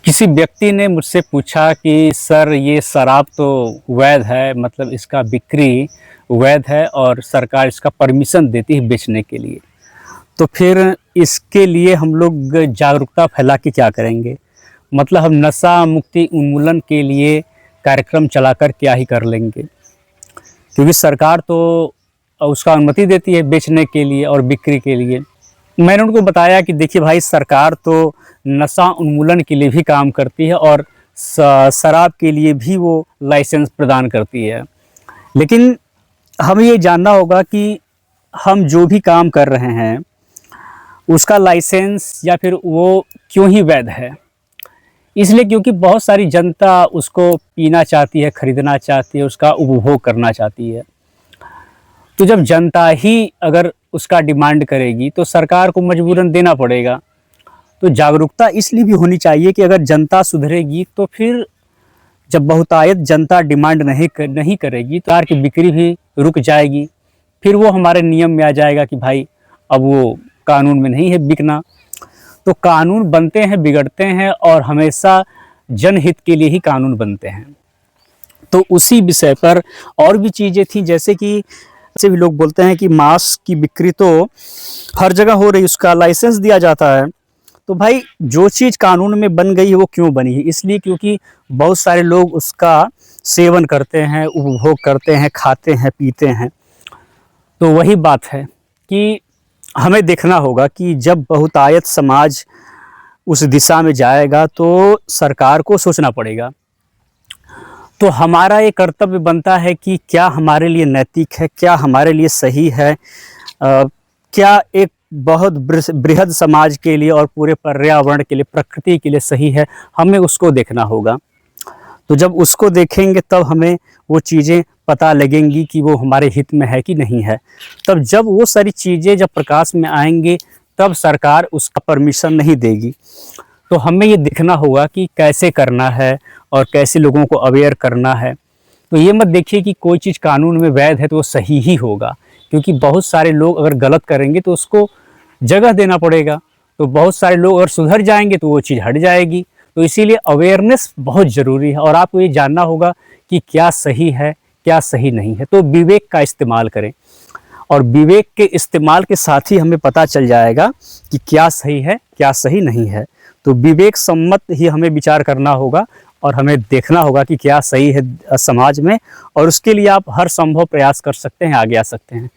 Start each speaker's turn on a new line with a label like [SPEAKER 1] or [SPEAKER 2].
[SPEAKER 1] किसी व्यक्ति ने मुझसे पूछा कि सर ये शराब तो वैध है, मतलब इसका बिक्री वैध है और सरकार इसका परमिशन देती है बेचने के लिए। तो फिर इसके लिए हम लोग जागरूकता फैला के क्या करेंगे? मतलब हम नशा मुक्ति उन्मूलन के लिए कार्यक्रम चलाकर क्या ही कर लेंगे? क्योंकि सरकार तो उसका अनुमति देती है बेचने के लिए और बिक्री के लिए। मैंने उनको बताया कि देखिए भाई, सरकार तो नशा उन्मूलन के लिए भी काम करती है और शराब के लिए भी वो लाइसेंस प्रदान करती है। लेकिन हमें ये जानना होगा कि हम जो भी काम कर रहे हैं उसका लाइसेंस या फिर वो क्यों ही वैध है। इसलिए क्योंकि बहुत सारी जनता उसको पीना चाहती है, खरीदना चाहती है, उसका उपभोग करना चाहती है। तो जब जनता ही अगर उसका डिमांड करेगी तो सरकार को मजबूरन देना पड़ेगा। तो जागरूकता इसलिए भी होनी चाहिए कि अगर जनता सुधरेगी तो फिर जब बहुतायत जनता डिमांड नहीं करेगी तो कार की बिक्री भी रुक जाएगी। फिर वो हमारे नियम में आ जाएगा कि भाई अब वो कानून में नहीं है बिकना। तो कानून बनते हैं, बिगड़ते हैं और हमेशा जनहित के लिए ही कानून बनते हैं। तो उसी विषय पर और भी चीज़ें थी, जैसे कि भी लोग बोलते हैं कि मांस की बिक्री तो हर जगह हो रही, उसका लाइसेंस दिया जाता है। तो भाई जो चीज़ कानून में बन गई है वो क्यों बनी है? इसलिए क्योंकि बहुत सारे लोग उसका सेवन करते हैं, उपभोग करते हैं, खाते हैं, पीते हैं। तो वही बात है कि हमें देखना होगा कि जब बहुतायत समाज उस दिशा में जाएगा तो सरकार को सोचना पड़ेगा। तो हमारा ये कर्तव्य बनता है कि क्या हमारे लिए नैतिक है, क्या हमारे लिए सही है, क्या एक बहुत बृहद समाज के लिए और पूरे पर्यावरण के लिए, प्रकृति के लिए सही है, हमें उसको देखना होगा। तो जब उसको देखेंगे तब हमें वो चीज़ें पता लगेंगी कि वो हमारे हित में है कि नहीं है। तब जब वो सारी चीज़ें जब प्रकाश में आएंगे तब सरकार उसका परमिशन नहीं देगी। तो हमें ये देखना होगा कि कैसे करना है और कैसे लोगों को अवेयर करना है। तो ये मत देखिए कि कोई चीज़ कानून में वैध है तो वो सही ही होगा, क्योंकि बहुत सारे लोग अगर गलत करेंगे तो उसको जगह देना पड़ेगा। तो बहुत सारे लोग अगर सुधर जाएंगे तो वो चीज़ हट जाएगी। तो इसीलिए अवेयरनेस बहुत ज़रूरी है और आपको ये जानना होगा कि क्या सही है, क्या सही नहीं है। तो विवेक का इस्तेमाल करें और विवेक के इस्तेमाल के साथ ही हमें पता चल जाएगा कि क्या सही है, क्या सही नहीं है। तो विवेक सम्मत ही हमें विचार करना होगा और हमें देखना होगा कि क्या सही है समाज में, और उसके लिए आप हर संभव प्रयास कर सकते हैं, आगे आ सकते हैं।